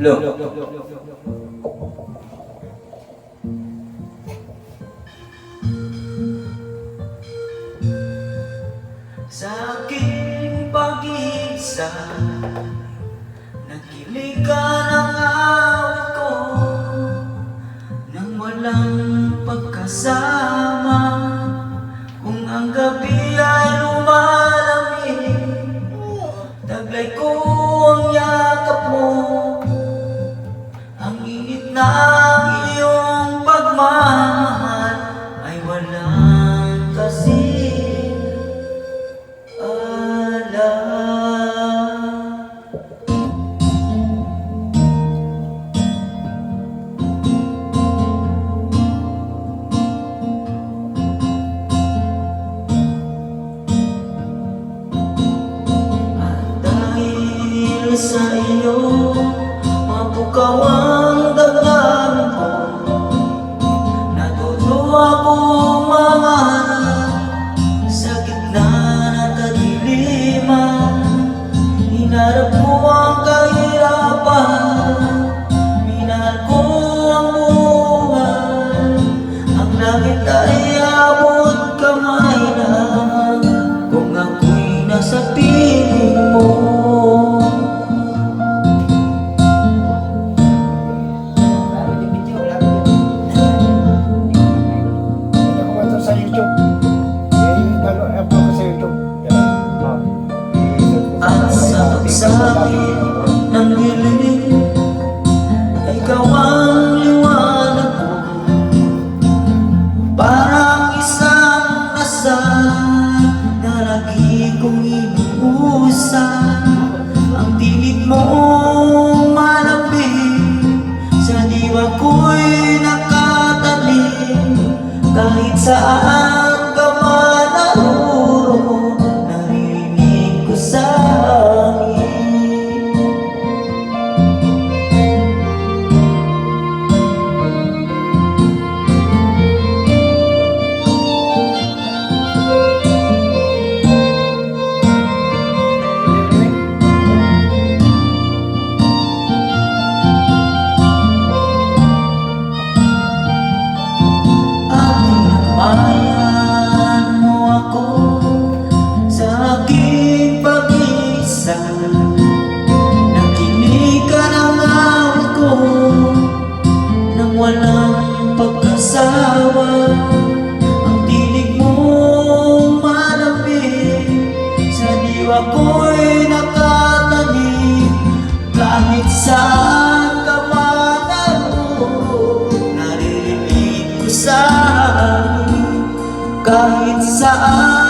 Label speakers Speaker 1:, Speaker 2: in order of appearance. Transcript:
Speaker 1: Lo. Sa aking pag-isa, nakilig ka ng awit ko nang walang pagkasama. Kung ang gabi ay lumalamig, taglay ko ang yakap mo. Ang init ng iyong pagmamahal ay walang kasing alam. Sa iyo, mapukaw ang damdamin ko. Natuto akong mamahal sa gitna ng kadiliman. Hinarap ko ang kahirapan, minahal ko ang buhay. Ang langit ay abot kamay na kung ako'y nasa piling mo. Sakit ng dilim, ikaw ang liwanag ko. Parang isang dasal na lagi kong inuusan. Ang tinig mong malambing sa diwa ko'y nakatalim. Kahit saan ka man naroon, naririnig ko sa walang pagkasawa. Ang tinig mong malamig sa diwa ko'y nakatanim. Kahit saan ka man naroon, naririnig ko sa akin. Kahit saan